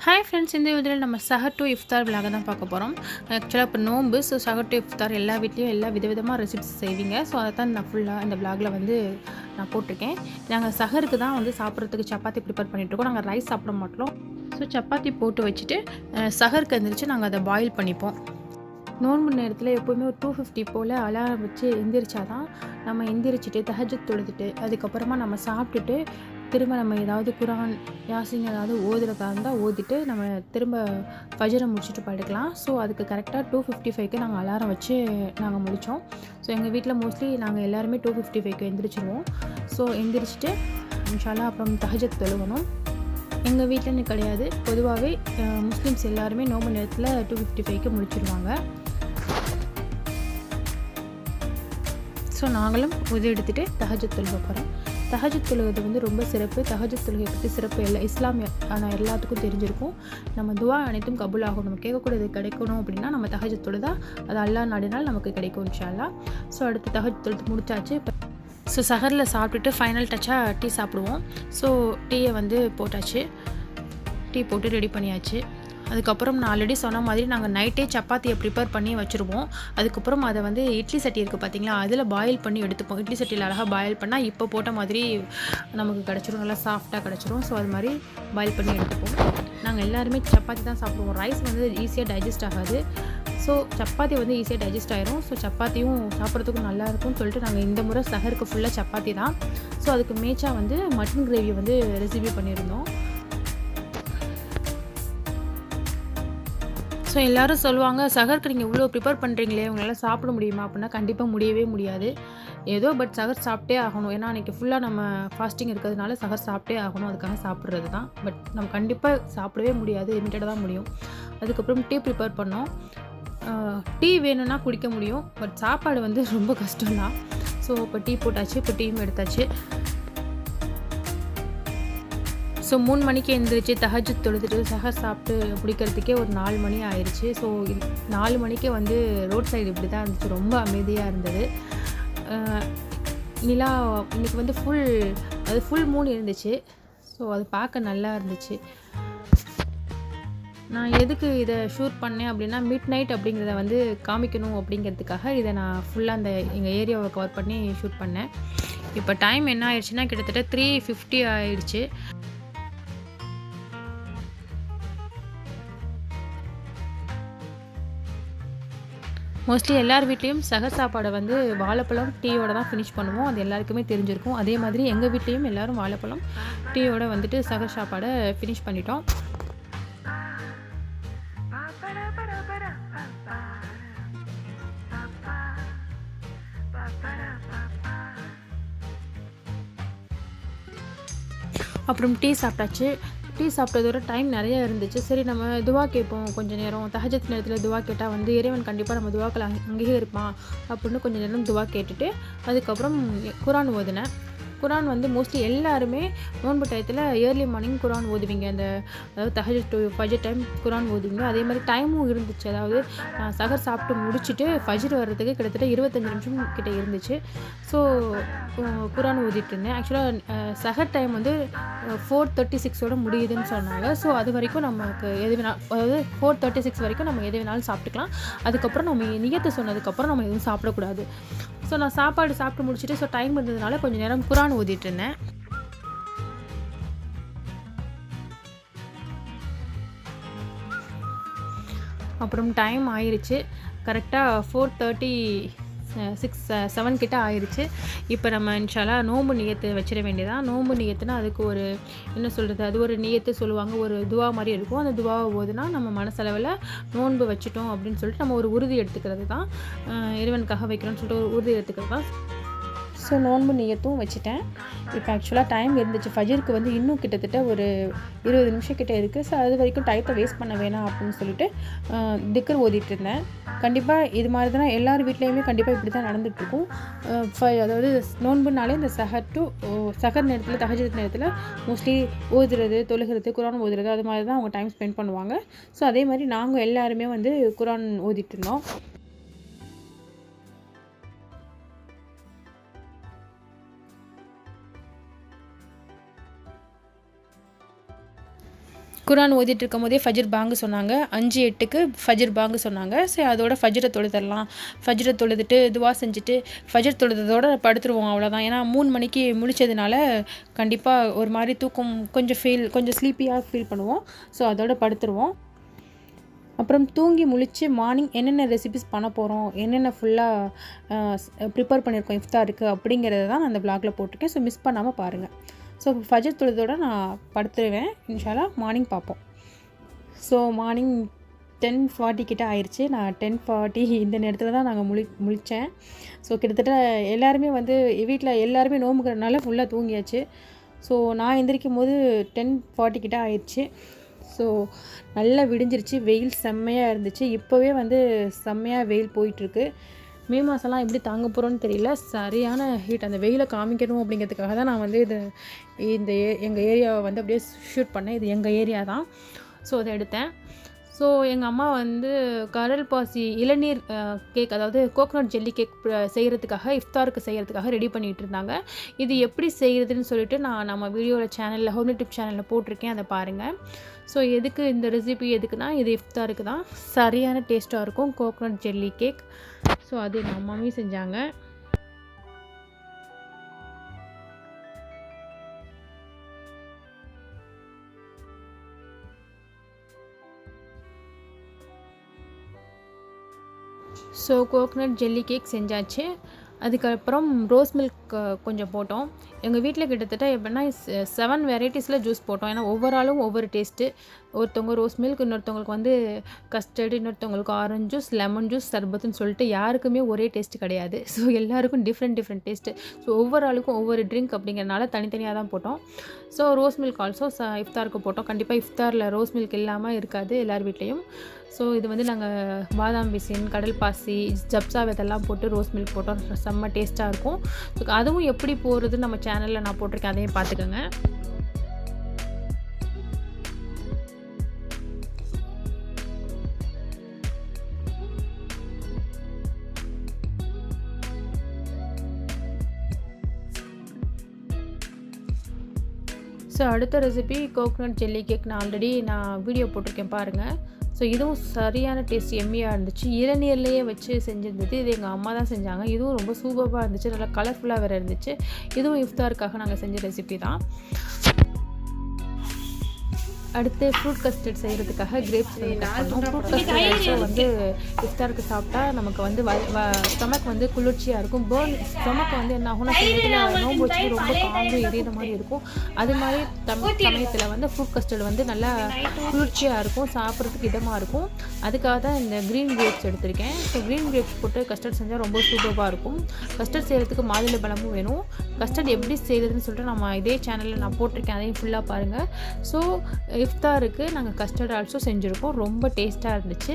Hi friends, இந்த வீடியோவில் நம்ம சஹர் டு இஃப்தார் விலாக தான் பார்க்க போகிறோம். ஆக்சுவலாக இப்போ நோம்பு. ஸோ சஹர் டு இஃப்தார் எல்லா வீட்லேயும் எல்லா விதவிதமாக ரெசிப்ஸ் செய்வீங்க. ஸோ அதை தான் நான் ஃபுல்லாக இந்த விலாகில் வந்து நான் போட்டிருக்கேன். நாங்கள் சஹருக்கு தான் வந்து சாப்பிட்றதுக்கு சப்பாத்தி ப்ரிப்பேர் பண்ணிகிட்ருக்கோம். நாங்கள் ரைஸ் சாப்பிட மாட்டோம். ஸோ சப்பாத்தி போட்டு வச்சுட்டு சஹருக்கு எழுந்திரிச்சு நாங்கள் அதை பாயில் பண்ணிப்போம். நோன்பு நேரத்தில் எப்போவுமே ஒரு 250 போல் அலாரம் வச்சு எந்திரிச்சா தான் நம்ம எந்திரிச்சிட்டு தஹஜ்ஜுத் தொழுதுட்டு அதுக்கப்புறமா நம்ம சாப்பிட்டுட்டு திரும்ப நம்ம ஏதாவது குரான் யாசின் ஏதாவது ஓதுறதா இருந்தால் ஓதிட்டு நம்ம திரும்ப ஃபஜரை முடிச்சுட்டு படுக்கலாம். ஸோ அதுக்கு கரெக்டாக 2:55க்கு நாங்கள் அலாரம் வச்சு நாங்கள் முடித்தோம். ஸோ எங்கள் வீட்டில் மோஸ்ட்லி நாங்கள் எல்லாருமே 2:55க்கு எந்திரிச்சிருவோம். ஸோ எந்திரிச்சிட்டு இன்ஷால்லா அப்புறம் தஹஜ்ஜுத் தொழுகணும். எங்கள் வீட்டில்னு கிடையாது, பொதுவாகவே முஸ்லீம்ஸ் எல்லாருமே நோம்பு நேரத்தில் 2:55க்கு முடிச்சிருவாங்க. ஸோ நாங்களும் உதவி எடுத்துகிட்டு தஹஜ்ஜுத் தொழுக போகிறோம். தஹஜ்ஜுத் தொழுகிறது வந்து ரொம்ப சிறப்பு. தஹஜ்ஜுத் தொழுகை பற்றி சிறப்பு இஸ்லாமிய எல்லாத்துக்கும் தெரிஞ்சிருக்கும். நம்ம துவா அனைத்தும் கபூல் ஆகும், நம்ம கேட்கக்கூடியது கிடைக்கணும் அப்படின்னா நம்ம தஹஜ்ஜுத் தொழுதா அது அல்லாஹ் நாடினால் நமக்கு கிடைக்கும் இன்ஷா அல்லாஹ். ஸோ அடுத்து தஹஜ்ஜுத் தொழுது முடிச்சாச்சு. ஸோ சஹரில் சாப்பிட்டுட்டு ஃபைனல் டச்சாக டீ சாப்பிடுவோம். ஸோ டீயை வந்து போட்டாச்சு, டீ போட்டு ரெடி பண்ணியாச்சு. அதுக்கப்புறம் நான் ஆல்ரெடி சொன்ன மாதிரி நாங்கள் நைட்டே சப்பாத்தியை ப்ரிப்பேர் பண்ணி வச்சுருவோம். அதுக்கப்புறம் அதை வந்து இட்லி சட்டி இருக்குது பார்த்திங்களா, அதில் பாயில் பண்ணி எடுத்துப்போம். இட்லி சட்டியில் அழகாக பாயில் பண்ணால் இப்போ போட்ட மாதிரி நமக்கு கிடச்சிரும், நல்லா சாஃப்டாக கிடச்சிரும். ஸோ அது மாதிரி பாயில் பண்ணி எடுத்துப்போம். நாங்கள் எல்லாருமே சப்பாத்தி தான் சாப்பிடுவோம். ரைஸ் வந்து ஈஸியாக டைஜஸ்ட் ஆகாது. ஸோ சப்பாத்தி வந்து ஈஸியாக டைஜஸ்ட் ஆகிரும். ஸோ சப்பாத்தியும் சாப்பிட்றதுக்கும் நல்லாயிருக்கும்னு சொல்லிட்டு நாங்கள் இந்த முறை சஹருக்கு ஃபுல்லாக சப்பாத்தி தான். ஸோ அதுக்கு மேட்சாக வந்து மட்டன் கிரேவி வந்து ரெசிபி பண்ணியிருந்தோம். ஸோ எல்லோரும் சொல்லுவாங்க, சஹருக்கு நீங்கள் இவ்வளோ ப்ரிப்பேர் பண்ணுறீங்களே உங்களால் சாப்பிட முடியுமா அப்படின்னா கண்டிப்பாக முடியவே முடியாது. ஏதோ பட் சஹர் சாப்பிட்டே ஆகணும். ஏன்னா அன்றைக்கி ஃபுல்லாக நம்ம ஃபாஸ்டிங் இருக்கிறதுனால சஹர் சாப்பிட்டே ஆகணும், அதுக்காக சாப்பிட்றது தான். பட் நம்ம கண்டிப்பாக சாப்பிடவே முடியாது, லிமிட்டடாக தான் முடியும். அதுக்கப்புறம் டீ ப்ரிப்பேர் பண்ணோம். டீ வேணும்னா குடிக்க முடியும், பட் சாப்பாடு வந்து ரொம்ப கஷ்டம்தான். ஸோ இப்போ டீ போட்டாச்சு, இப்போ டீயும் எடுத்தாச்சு. ஸோ 3 மணிக்கு எழுந்திரிச்சு தஹஜ்ஜுத் தொழுதுட்டு சஹர் சாப்பிட்டு முடிக்கிறதுக்கே ஒரு 4 மணி ஆயிடுச்சு. ஸோ 4 மணிக்கே வந்து ரோட் சைடு இப்படி தான் இருந்துச்சு, ரொம்ப அமைதியாக இருந்தது. நிலா இன்றைக்கி வந்து ஃபுல் மூன் இருந்துச்சு. ஸோ அது பார்க்க நல்லா இருந்துச்சு. நான் எதுக்கு இதை ஷூட் பண்ணேன் அப்படின்னா மிட் நைட் அப்படிங்கிறத வந்து காமிக்கணும் அப்படிங்கிறதுக்காக இதை நான் ஃபுல்லாக அந்த எங்கள் ஏரியாவை கவர் பண்ணி ஷூட் பண்ணேன். இப்போ டைம் என்ன ஆயிடுச்சுன்னா கிட்டத்தட்ட 3:50 ஆயிடுச்சு. மோஸ்ட்லி எல்லார் வீட்லேயும் சஹர் சாப்பாடை வந்து வாழைப்பழம் டீயோட தான் ஃபினிஷ் பண்ணுவோம். அது எல்லாருக்குமே தெரிஞ்சிருக்கும். அதே மாதிரி எங்கள் வீட்லேயும் எல்லோரும் வாழைப்பழம் டீயோட வந்துட்டு சஹர் சாப்பாடை ஃபினிஷ் பண்ணிட்டோம். அப்புறம் டீ சாப்பிட்டாச்சு. டீ சாப்பிட்டதோட டைம் நிறையா இருந்துச்சு. சரி நம்ம துவா கேட்போம் கொஞ்சம் நேரம். தஹஜ்ஜுத் நேரத்தில் துவா கேட்டால் வந்து இறைவன் கண்டிப்பாக நம்ம துவாக்கள் அங்கேயே இருப்பான் அப்படின்னு கொஞ்சம் நேரம் துவா கேட்டுட்டு அதுக்கப்புறம் குரான் ஓதுனேன். குரான் வந்து மோஸ்ட்லி எல்லாருமே நோன்பு டயத்தில் ஏர்லி மார்னிங் குரான் ஓதுவீங்க. அதாவது தஹஜ்ஜுத் டு ஃபஜர் டைம் குரான் ஓதுவீங்க. அதே மாதிரி டைமும் இருந்துச்சு. அதாவது சஹர் சாப்பிட்டு முடிச்சுட்டு ஃபஜர் வர்றதுக்கு கிட்டத்தட்ட 25 நிமிஷம் கிட்ட இருந்துச்சு. ஸோ குரான் ஓதிட்டு இருந்தேன். ஆக்சுவலாக சஹர் டைம் வந்து 4:36 முடியுதுன்னு சொன்னாங்க. ஸோ அது வரைக்கும் நமக்கு எது வேணாலும், அதாவது 4:36 வரைக்கும் நம்ம எது வேணாலும் சாப்பிட்டுக்கலாம். அதுக்கப்புறம் நம்ம நியத்து சொன்னதுக்கப்புறம் நம்ம எதுவும் சாப்பிடக்கூடாது. ஸோ நான் சாப்பாடு சாப்பிட்டு முடிச்சுட்டு ஸோ டைம் இருந்ததுனால கொஞ்சம் நேரம் குரான் ஓதிட்டு இருந்தேன். அப்புறம் டைம் ஆயிடுச்சு, கரெக்டாக 4:37 கிட்ட ஆயிடுச்சு. இப்போ நம்ம இன்ஷால்லா நோம்பு நியத்து வச்சிட வேண்டியதான். நோம்பு நியத்துனா அதுக்கு ஒரு என்ன சொல்கிறது, அது ஒரு நியத்து சொல்லுவாங்க, ஒரு துவா மாதிரி இருக்கும். அந்த துவாவை ஓதுனா நம்ம மனசளவில் நோன்பு வச்சுட்டோம் அப்படின்னு சொல்லிட்டு நம்ம ஒரு உறுதி எடுத்துக்கிறது தான். இறைவனுக்காக வைக்கிறோன்னு சொல்லிட்டு ஒரு உறுதி எடுத்துக்கிறது தான். ஸோ நோன்பு நியத்தும் வச்சுட்டேன். இப்போ ஆக்சுவலாக டைம் இருந்துச்சு. ஃபஜருக்கு வந்து இன்னும் கிட்டத்தட்ட ஒரு 20 நிமிஷம் கிட்டே இருக்குது. ஸோ அது வரைக்கும் டைத்தை வேஸ்ட் பண்ண வேணாம் அப்படின்னு சொல்லிட்டு திக்ர் ஓதிட்டு இருந்தேன். கண்டிப்பாக இது மாதிரி தான் எல்லார் வீட்லேயுமே கண்டிப்பாக இப்படி தான் நடந்துகிட்ருக்கும். அதாவது நோன்புனாலே இந்த சஹர் நேரத்தில் தஹஜ்ஜுத் நேரத்தில் மோஸ்ட்லி ஓதுறது, தொழுகிறது, குரான் ஓதுறது அது மாதிரி தான் அவங்க டைம் ஸ்பெண்ட் பண்ணுவாங்க. ஸோ அதே மாதிரி நாங்கள் எல்லாருமே வந்து குரான் ஓதிட்டு இருந்தோம். குரான் ஓதிட்டு இருக்கும் போதே ஃபஜ்ர் பாங்கு சொன்னாங்க. 5:08க்கு ஃபஜ்ர் பாங்கு சொன்னாங்க. சரி அதோட ஃபஜ்ரை தொழுதரலாம். ஃபஜ்ரை தொழுதுட்டு துவா செஞ்சுட்டு ஃபஜ்ர் தொழுதோட படுத்துருவோம், அவ்வளோதான். ஏன்னா 3 மணிக்கு முழிச்சதுனால கண்டிப்பாக ஒரு மாதிரி தூக்கம் கொஞ்சம் ஸ்லீப்பியாக ஃபீல் பண்ணுவோம். ஸோ அதோட படுத்துருவோம். அப்புறம் தூங்கி முழித்து மார்னிங் என்னென்ன ரெசிபிஸ் பண்ண போகிறோம், என்னென்ன ஃபுல்லாக ப்ரிப்பேர் பண்ணியிருக்கோம் இஃப்தாருக்கு அப்படிங்கிறத தான் நான் அந்த வ்ளாகில் போட்டிருக்கேன். ஸோ மிஸ் பண்ணாமல் பாருங்கள். ஸோ ஃபஜ்ர் தொழுதோடு நான் படுத்துருவேன். இன்ஷால்லா மார்னிங் பார்ப்போம். ஸோ மார்னிங் 10:40 கிட்ட ஆயிடுச்சு. நான் 10:40 இந்த நேரத்தில் தான் நாங்கள் முழித்தேன். ஸோ கிட்டத்தட்ட எல்லாருமே வந்து வீட்டில் எல்லாருமே நோம்புக்கிறதுனால ஃபுல்லாக தூங்கியாச்சு. ஸோ நான் எந்திரிக்கும் போது 10:40 கிட்ட ஆயிடுச்சு. ஸோ நல்லா விடிஞ்சிருச்சு. வெயில் செம்மையாக இருந்துச்சு. இப்போவே வந்து செம்மையாக வெயில் போயிட்டுருக்கு. மே மாதம்லாம் எப்படி தாங்க போகிறோன்னு தெரியல. சரியான ஹீட். அந்த வெயிலை காமிக்கணும் அப்படிங்கிறதுக்காக தான் நான் வந்து எங்கள் ஏரியாவை வந்து அப்படியே ஷூட் பண்ணேன். இது எங்கள் ஏரியா தான். ஸோ அதை எடுத்தேன். ஸோ எங்கள் அம்மா வந்து கடல் பாசி இளநீர் கேக், அதாவது கோகோனட் ஜெல்லி கேக் செய்கிறதுக்காக இஃப்தாருக்கு செய்கிறதுக்காக ரெடி பண்ணிகிட்டு இருந்தாங்க. இது எப்படி செய்கிறதுன்னு சொல்லிட்டு நான் நம்ம வீடியோவில் சேனலில் ஹோம் யூடியூப் சேனலில் போட்டிருக்கேன், அதை பாருங்கள். ஸோ எதுக்கு இந்த ரெசிபி எதுக்குன்னா, இது இஃப்தாருக்கு தான். சரியான டேஸ்ட்டாக இருக்கும் கோகோனட் ஜெல்லி கேக். ஸோ அது எங்கள் அம்மாவே செஞ்சாங்க. ஸோ கோகோனட் ஜெல்லி கேக் செஞ்சாச்சு. அதுக்கப்புறம் ரோஸ் மில்க் கொஞ்சம் போட்டோம். எங்கள் வீட்டில் கிட்டத்தட்ட எப்படின்னா 7 வெரைட்டிஸில் ஜூஸ் போட்டோம். ஏன்னா ஒவ்வொரு ஆளும் ஒவ்வொரு டேஸ்ட்டு. ஒருத்தவங்க ரோஸ் மில்க், இன்னொருத்தவங்களுக்கு வந்து கஸ்டர்டு, இன்னொருத்தவங்களுக்கு ஆரஞ்சு ஜூஸ், லெமன் ஜூஸ், சர்பத்துன்னு சொல்லிட்டு யாருக்குமே ஒரே டேஸ்ட்டு கிடையாது. ஸோ எல்லாருக்கும் டிஃப்ரெண்ட் டேஸ்ட்டு. ஸோ ஒவ்வொரு ஆளுக்கும் ஒவ்வொரு ட்ரிங்க் அப்படிங்கிறனால தனித்தனியாக தான் போட்டோம். ஸோ ரோஸ் மில்க் ஆல்சோ இஃப்தாருக்கு போட்டோம். கண்டிப்பாக இஃப்தாரில் ரோஸ் மில்க் இல்லாமல் இருக்காது எல்லார் வீட்லேயும். ஸோ இது வந்து நாங்கள் பாதாம் பிசின், கடல் பாசி, ஜப்சா இதெல்லாம் போட்டு ரோஸ் மில்க் போட்டோம். செம்ம டேஸ்ட்டாக இருக்கும். ஸோ அதுவும் எப்படி போடுறது நம்ம சேனலில் நான் போட்டிருக்கேன், அதையும் பார்த்துக்கோங்க. ஸோ அடுத்த ரெசிபி கோகோனட் ஜெல்லி கேக். நான் ஆல்ரெடி வீடியோ போட்டிருக்கேன், பாருங்கள். ஸோ இதுவும் சரியான டேஸ்ட் எம்மியாக இருந்துச்சு. இளநீர்லேயே வச்சு செஞ்சுருந்தது. இது எங்கள் அம்மா தான் செஞ்சாங்க. இதுவும் ரொம்ப சூப்பராக இருந்துச்சு. நல்லா கலர்ஃபுல்லாக வேறு இருந்துச்சு. இதுவும் இஃப்தாருக்காக நாங்கள் செஞ்ச ரெசிபி தான். அடுத்து ஃப்ரூட் கஸ்டர்ட் செய்கிறதுக்காக கிரேப்ஸ் வந்து கட் பண்ணோம். ஃப்ரூட் கஸ்டர்ட் வந்து இஃப்தாருக்கு சாப்பிட்டா நமக்கு வந்து ஸ்டொமக் வந்து குளிர்ச்சியாக இருக்கும். ஸ்டொமக் வந்து என்ன ஆகும்னா நோம்பு வச்சு ரொம்ப காம்பு எரியிற மாதிரி இருக்கும். அது மாதிரி சமயத்தில் வந்து ஃப்ரூட் கஸ்டர்ட் வந்து நல்லா குளிர்ச்சியாக இருக்கும், சாப்பிட்றதுக்கு இதமாக இருக்கும். அதுக்காக தான் இந்த க்ரீன் கிரேப்ஸ் எடுத்திருக்கேன். ஸோ க்ரீன் கிரேப்ஸ் போட்டு கஸ்டர்ட் செஞ்சால் ரொம்ப சூப்பராக இருக்கும். கஸ்டர்ட் செய்கிறதுக்கு மாதுளை பழமும் வேணும். கஸ்டர்ட் எப்படி செய்கிறதுன்னு சொல்லிட்டு நம்ம இதே சேனலில் நான் போட்டிருக்கேன், அதையும் ஃபுல்லாக பாருங்கள். ஸோ இஃப்தாருக்கு நாங்கள் கஸ்டர்ட் ஆல்சோ செஞ்சுருக்கோம். ரொம்ப டேஸ்ட்டாக இருந்துச்சு.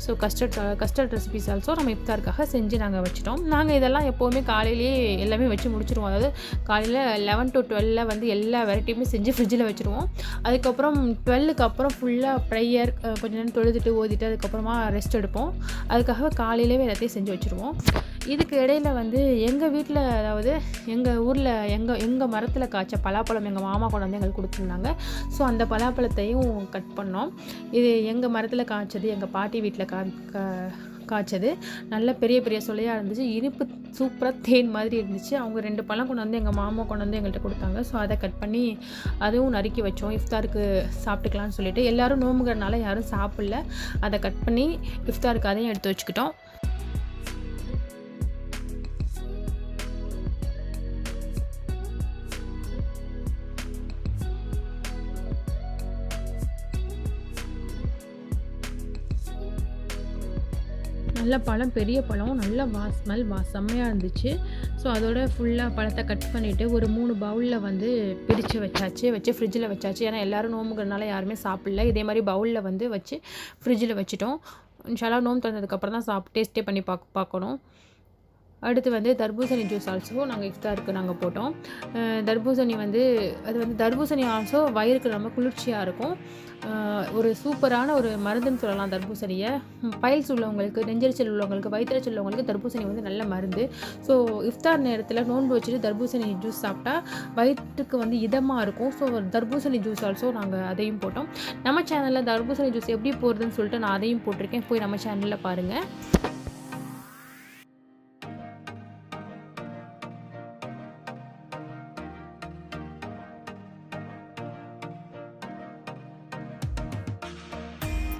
ஸோ கஸ்டர்ட் ரெசிபிஸ் ஆல்சோ நம்ம இஃப்தாருக்காக செஞ்சு நாங்கள் வச்சுட்டோம். நாங்கள் இதெல்லாம் எப்போவுமே காலையிலேயே எல்லாமே வச்சு முடிச்சிடுவோம். அதாவது காலையில் 11 to 12 வந்து எல்லா வெரைட்டியுமே செஞ்சு ஃப்ரிட்ஜில் வச்சுருவோம். அதுக்கப்புறம் 12க்கு அப்புறம் ஃபுல்லாக ப்ரேயர் கொஞ்ச நேரம் தொழுதுட்டு ஓதிட்டு அதுக்கப்புறமா ரெஸ்ட் எடுப்போம். அதுக்காக காலையிலேயே எல்லாத்தையும் செஞ்சு வச்சுருவோம். இதுக்கு இடையில் வந்து எங்கள் வீட்டில், அதாவது எங்கள் ஊரில் எங்கள் மரத்தில் காய்ச்ச பலாப்பழம் எங்கள் மாமா கொண்டு வந்து எங்களுக்கு கொடுத்துருந்தாங்க. ஸோ அந்த பலாப்பழத்தையும் கட் பண்ணோம். இது எங்கள் மரத்தில் காய்ச்சது, எங்கள் பாட்டி வீட்டில் காய்ச்சது. நல்ல பெரிய பெரிய சொலையாக இருந்துச்சு. இனிப்பு சூப்பராக தேன் மாதிரி இருந்துச்சு. அவங்க 2 பழம் கொண்டு வந்து எங்கள் மாமா கொண்டு வந்து எங்கள்கிட்ட கொடுத்தாங்க. ஸோ அதை கட் பண்ணி அதுவும் நறுக்கி வச்சோம். இஃப்தாருக்கு சாப்பிட்டுக்கலான்னு சொல்லிட்டு. எல்லோரும் நோம்புகிறனால யாரும் சாப்பிடல. அதை கட் பண்ணி இஃப்தாருக்கு அதையும் எடுத்து வச்சுக்கிட்டோம். நல்ல பழம், பெரிய பழம், நல்ல ஸ்மெல் செம்மையாக இருந்துச்சு. ஸோ அதோட ஃபுல்லாக பழத்தை கட் பண்ணிவிட்டு ஒரு 3 பவுலில் வந்து பிரித்து வச்சு ஃப்ரிட்ஜில் வச்சாச்சு. ஏன்னா எல்லோரும் நோம்புகிறனால யாருமே சாப்பிடல. இதே மாதிரி பவுலில் வந்து வச்சு ஃப்ரிட்ஜில் வச்சுட்டோம். இன்ஷால்லா நோம்பு திறந்ததுக்கப்புறம் தான் டேஸ்ட்டே பண்ணி பார்க்கணும். அடுத்து வந்து தர்பூசணி ஜூஸ் ஆல்சோ நாங்கள் இஃப்தாருக்கு நாங்கள் போட்டோம். தர்பூசணி வந்து தர்பூசணி ஆல்சோ வயிறுக்கு ரொம்ப குளிர்ச்சியாக இருக்கும். ஒரு சூப்பரான ஒரு மருந்துன்னு சொல்லலாம் தர்பூசணியை. பைல்ஸ் உள்ளவங்களுக்கு, நெஞ்செரிச்சல் உள்ளவங்களுக்கு, வயிற்றெரிச்சல் உள்ளவங்களுக்கு தர்பூசணி வந்து நல்ல மருந்து. ஸோ இஃப்தார் நேரத்தில் நோன்பு வச்சுட்டு தர்பூசணி ஜூஸ் சாப்பிட்டா வயிற்றுக்கு வந்து இதமாக இருக்கும். ஸோ தர்பூசணி ஜூஸ் ஆல்சோ நாங்கள் அதையும் போட்டோம். நம்ம சேனலில் தர்பூசணி ஜூஸ் எப்படி போடுறதுன்னு சொல்லிட்டு நான் அதையும் போட்டிருக்கேன், போய் நம்ம சேனலில் பாருங்கள்.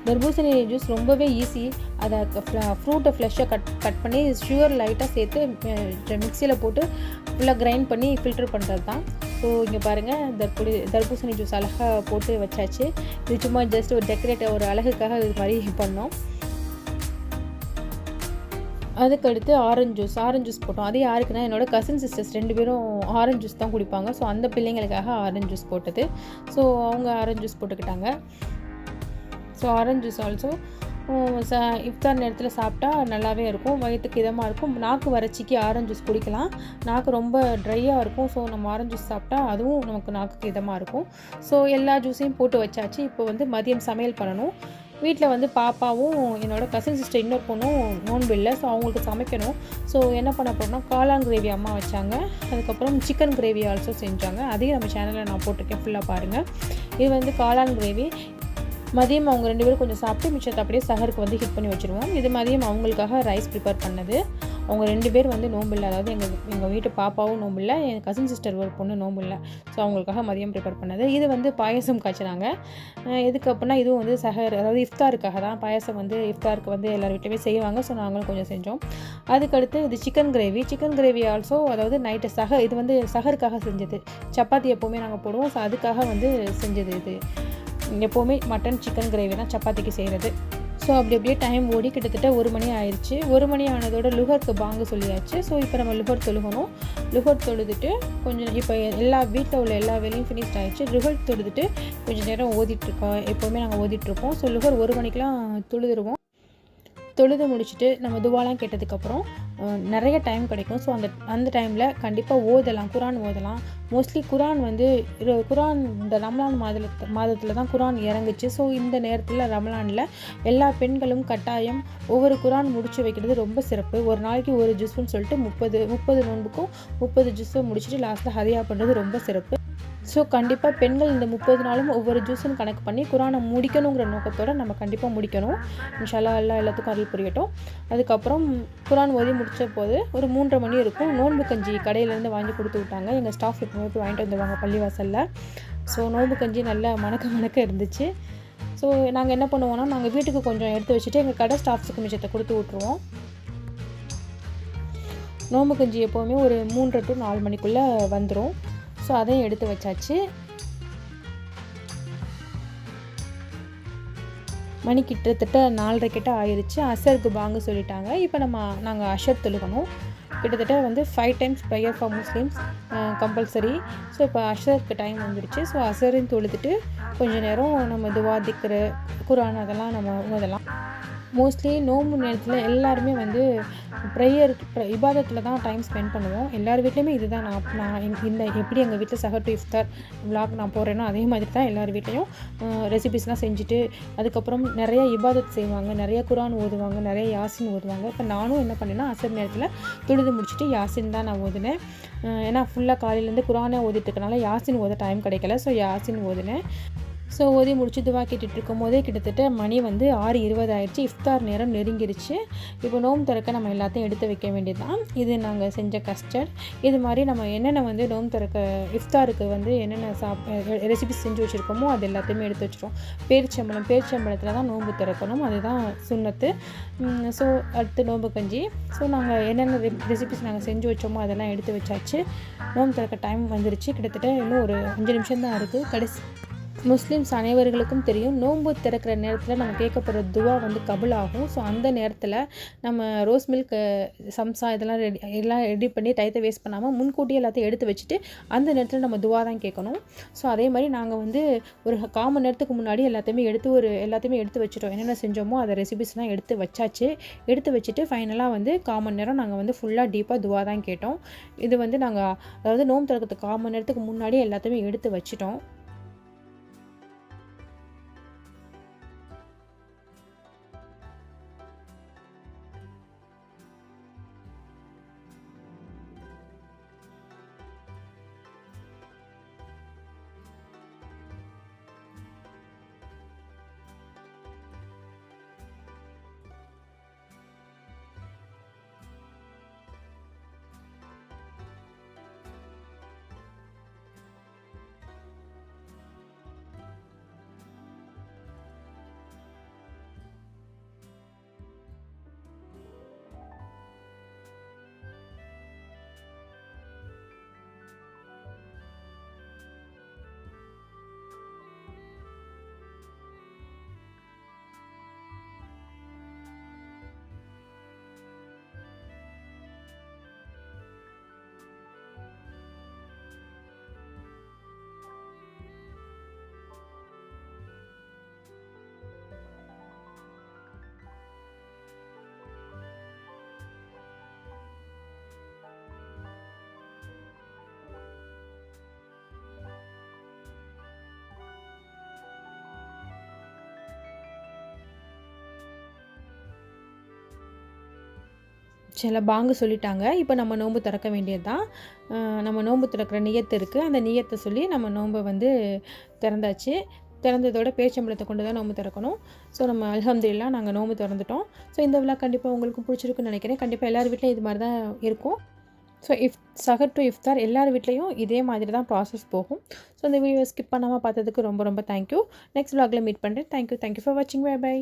தர்பூசணி ஜூஸ் ரொம்பவே ஈஸி. அதை ஃப்ரூட்டை ஃப்ளெஷ்ஷாக கட் பண்ணி சுகர் லைட்டாக சேர்த்து மிக்சியில் போட்டு ஃபுல்லாக கிரைண்ட் பண்ணி ஃபில்டர் பண்ணுறது தான். ஸோ இங்கே பாருங்கள், தர்பூசணி ஜூஸ் அழகாக போட்டு வச்சாச்சு. இது சும்மா ஜஸ்ட் ஒரு டெக்கரேட்டிவ் ஒரு அழகுக்காக இது மாதிரி பண்ணோம். அதுக்கடுத்து ஆரஞ்சு ஜூஸ் போட்டோம். அது யாருக்குன்னா என்னோடய கசின் சிஸ்டர்ஸ் 2 பேரும் ஆரஞ்சு ஜூஸ் தான் குடிப்பாங்க. ஸோ அந்த பிள்ளைங்களுக்காக ஆரஞ்சு ஜூஸ் போட்டது. ஸோ அவங்க ஆரஞ்சு ஜூஸ் போட்டுக்கிட்டாங்க. ஸோ ஆரஞ்சு ஜூஸ் ஆல்சோ இஃப்தார் நேரத்தில் சாப்பிட்டா நல்லாவே இருக்கும், வயிற்றுக்கு இதமாக இருக்கும். நாக்கு வறட்சிக்கு ஆரஞ்சு ஜூஸ் குடிக்கலாம். நாக்கு ரொம்ப ட்ரையாக இருக்கும். ஸோ நம்ம ஆரஞ்சு ஜூஸ் சாப்பிட்டா அதுவும் நமக்கு நாக்குக்கு இதமாக இருக்கும். ஸோ எல்லா ஜூஸையும் போட்டு வச்சாச்சு. இப்போ வந்து மதியம் சமையல் பண்ணணும். வீட்டில் வந்து பாப்பாவும் என்னோடய கசின் சிஸ்டர் இன்னொரு பொண்ணும் நோன்பு இல்லை. ஸோ அவங்களுக்கு சமைக்கணும். ஸோ என்ன பண்ண போகிறோம்னா காளான் கிரேவி அம்மா வச்சாங்க. அதுக்கப்புறம் சிக்கன் கிரேவி ஆல்சோ செஞ்சாங்க. அதையும் நம்ம சேனலில் நான் போட்டிருக்கேன், ஃபுல்லாக பாருங்கள். இது வந்து காளான் கிரேவி. மதியம் அவங்க 2 பேரும் கொஞ்சம் சாப்பிட்டு மிச்சத்தை அப்படியே சஹருக்கு வந்து ஹிட் பண்ணி வச்சுருவோம். இது மதியம் அவங்களுக்காக ரைஸ் ப்ரிப்பேர் பண்ணது. அவங்க 2 பேர் வந்து நோம்பு இல்லை, அதாவது எங்கள் வீட்டு பாப்பாவும் நோம்பு இல்லை, என் கசின் சிஸ்டர் ஒரு பொண்ணு நோம்பு இல்லை. ஸோ அவங்களுக்காக மதியம் ப்ரிப்பேர் பண்ணது. இது வந்து பாயசம் காய்ச்சினாங்க. எதுக்கு அப்படின்னா இதுவும் வந்து அதாவது இஃப்தாருக்காக தான். பாயசம் வந்து இஃப்தாருக்கு வந்து எல்லார் வீட்லையுமே செய்வாங்க. ஸோ நாங்களும் கொஞ்சம் செஞ்சோம். அதுக்கடுத்து இது சிக்கன் கிரேவி ஆல்சோ, அதாவது நைட்டு இது வந்து சஹருக்காக செஞ்சது. சப்பாத்தி எப்போவுமே நாங்கள் போடுவோம். ஸோ அதுக்காக வந்து செஞ்சது. இது எப்போவுமே மட்டன் சிக்கன் கிரேவி தான் சப்பாத்திக்கு செய்கிறது. ஸோ அப்படியே டைம் ஓடி கிட்டத்தட்ட 1 மணி ஆயிடுச்சு. 1 மணி ஆனதோட லுகருக்கு பாங்கு சொல்லியாச்சு. ஸோ இப்போ நம்ம லுகர் தொழுகணும். லுகர் தொழுதுட்டு கொஞ்சம் இப்போ வீட்டில் உள்ள எல்லா வேலையும் ஃபினிஷ்ட் ஆகிடுச்சு. லுகர் தொழுதுட்டு கொஞ்சம் நேரம் ஓதிட்டுருக்கோம். எப்போவுமே நாங்கள் ஓதிட்டுருப்போம். ஸோ லுகர் 1 மணிக்கெலாம் தொழுதுருவோம். தொழுது முடிச்சுட்டு நம்ம துவாலாம் கேட்டதுக்கப்புறம் நிறைய டைம் கிடைக்கும். ஸோ அந்த டைமில் கண்டிப்பாக குரான் ஓதலாம். மோஸ்ட்லி குரான் இந்த ரமலான் மாதத்தில் தான் குரான் இறங்குச்சு. ஸோ இந்த நேரத்தில் ரமலானில் எல்லா பெண்களும் கட்டாயம் ஒவ்வொரு குரான் முடிச்சு வைக்கிறது ரொம்ப சிறப்பு. ஒரு நாளைக்கு ஒரு ஜூஸ்ன்னு சொல்லிட்டு 30 நோன்புக்கும் 30 ஜூஸை முடிச்சுட்டு லாஸ்ட்டில் ஹதியா பண்ணுறது ரொம்ப சிறப்பு. ஸோ கண்டிப்பாக பெண்கள் இந்த 30 நாளும் ஒவ்வொரு ஜூஸுன்னு கணக்கு பண்ணி குரானை முடிக்கணுங்கிற நோக்கத்தோடு நம்ம கண்டிப்பாக முடிக்கணும். இன்ஷா அல்லாஹ் எல்லாத்துக்கும் அருள் புரியட்டும். அதுக்கப்புறம் குரான் ஓதி முடித்த போது ஒரு 3:30 மணி இருக்கும். நோன்பு கஞ்சி கடையிலேருந்து வாங்கி கொடுத்து விட்டாங்க. எங்கள் ஸ்டாஃப் எப்பவுமே போய் வாங்கிட்டு வந்துடுவாங்க பள்ளிவாசலில். ஸோ நோன்பு கஞ்சி நல்லா மணக்க இருந்துச்சு. ஸோ நாங்கள் என்ன பண்ணுவோம்னா, நாங்கள் வீட்டுக்கு கொஞ்சம் எடுத்து வச்சுட்டு எங்கள் கடை ஸ்டாஃப்ஸுக்கு மிச்சத்தை கொடுத்து விட்ருவோம். நோன்பு கஞ்சி எப்போவுமே ஒரு 3:30 to 4 மணிக்குள்ளே வந்துடும். ஸோ அதையும் எடுத்து வச்சாச்சு. மணி கிட்டத்தட்ட 4:30 கிட்ட ஆயிடுச்சு. அசருக்கு பாங்கு சொல்லிட்டாங்க. இப்போ நாங்கள் அஷர் தொழுகணும். கிட்டத்தட்ட வந்து 5 times prayer for Muslims compulsory. So இப்போ அஷருக்கு டைம் வந்துடுச்சு. ஸோ அசரையும் தொழுதுட்டு கொஞ்சம் நேரம் நம்ம துவா திக்ரு குரான் அதெல்லாம் நம்ம ஓதலாம். மோஸ்ட்லி நோம்பு நேரத்தில் எல்லாருமே வந்து இபாதத்தில் தான் டைம் ஸ்பெண்ட் பண்ணுவோம். எல்லார் வீட்லேயுமே இதுதான். நான் எப்படி எங்கள் வீட்டில் சஹர் டு இஃப்தார் விலாக் நான் போடுறேனோ அதே மாதிரி தான் எல்லார் வீட்லேயும் ரெசிபிஸ்லாம் செஞ்சுட்டு அதுக்கப்புறம் நிறைய இபாதத் செய்வாங்க, நிறைய குரான் ஓதுவாங்க, நிறைய யாசின் ஓதுவாங்க. இப்போ நானும் என்ன பண்ணேன்னா அசர் நேரத்தில் தொழுது முடிச்சுட்டு யாசின் தான் நான் ஓதினேன். ஏன்னா ஃபுல்லாக காலையிலேருந்து குரானே ஓதிட்டு இருக்கனால யாசின் ஓத டைம் கிடைக்கல. ஸோ யாசின் ஓதினேன். ஸோ ஓதி முடிச்சு துவா கேட்டுட்டு இருக்கும் போதே கிட்டத்தட்ட மணி வந்து 6:20 ஆயிடுச்சு. இஃப்தார் நேரம் நெருங்கிடுச்சு. இப்போ நோம்பு திறக்க நம்ம எல்லாத்தையும் எடுத்து வைக்க வேண்டியது தான். இது நாங்கள் செஞ்ச கஸ்டர்ட். இது மாதிரி நம்ம என்னென்ன வந்து நோம்பு திறக்க இஃப்தாருக்கு வந்து என்னென்ன ரெசிபிஸ் செஞ்சு வச்சுருக்கோமோ அது எல்லாத்தையுமே எடுத்து வச்சுருவோம். பேரிச்சம்பழத்தில் தான் நோம்பு திறக்கணும், அதுதான் சுன்னத்து. ஸோ அடுத்து நோம்பு கஞ்சி. ஸோ நாங்கள் என்னென்ன ரெசிபிஸ் நாங்கள் செஞ்சு வச்சோமோ அதெல்லாம் எடுத்து வச்சாச்சு. நோம்பு திறக்க டைம் வந்துருச்சு. கிட்டத்தட்ட இன்னும் ஒரு 5 நிமிஷம் தான் இருக்குது. முஸ்லீம்ஸ் அனைவர்களுக்கும் தெரியும், நோன்பு திறக்கிற நேரத்தில் நம்ம கேட்கப்படுற துவா வந்து கபுல் ஆகும். ஸோ அந்த நேரத்தில் நம்ம ரோஸ் மில்க், சம்சா இதெல்லாம் எல்லாம் ரெடி பண்ணி டயத்தை வேஸ்ட் பண்ணாமல் முன்கூட்டியே எல்லாத்தையும் எடுத்து வச்சுட்டு அந்த நேரத்தில் நம்ம துவா தான் கேட்கணும். ஸோ அதே மாதிரி நாங்கள் வந்து ஒரு 1/4 மணி நேரத்துக்கு முன்னாடி எல்லாத்தையுமே எடுத்து வச்சுட்டோம். என்னென்ன செஞ்சோமோ அதை ரெசிபிஸ்லாம் எடுத்து வச்சாச்சு. எடுத்து வச்சுட்டு ஃபைனலாக வந்து 1/4 மணி நேரம் நாங்கள் வந்து ஃபுல்லாக டீப்பாக துவா தான் கேட்டோம். இது வந்து நாங்கள் அதாவது நோன்பு திறக்கிறதுக்கு 1/4 மணி நேரத்துக்கு முன்னாடி எல்லாத்தையுமே எடுத்து வச்சுட்டோம். சில பாங்கு சொல்லிட்டாங்க. இப்போ நம்ம நோன்பு திறக்க வேண்டியது தான். நம்ம நோன்பு திறக்கிற நியத்து இருக்குது. அந்த நியத்தை சொல்லி நம்ம நோன்பை வந்து திறந்தாச்சு. திறந்ததோட பேச்சம்பளத்தை கொண்டு தான் நோன்பு திறக்கணும். ஸோ நம்ம அல்ஹம்துலில்லாஹ் நாங்கள் நோன்பு திறந்துட்டோம். ஸோ இந்த விழா கண்டிப்பாக உங்களுக்கும் பிடிச்சிருக்குன்னு நினைக்கிறேன். கண்டிப்பாக எல்லார் வீட்லையும் இது மாதிரி தான் இருக்கும். ஸோ சஹர் டு இஃப்தார் எல்லார் வீட்லேயும் இதே மாதிரி தான் ப்ராசஸ் போகும். ஸோ இந்த வீடியோ ஸ்கிப் பண்ணாமல் பார்த்ததுக்கு ரொம்ப ரொம்ப தேங்க்யூ. நெக்ஸ்ட் vlogல மீட் பண்ணுறேன். தேங்க்யூ ஃபார் வாட்சிங். Bye by.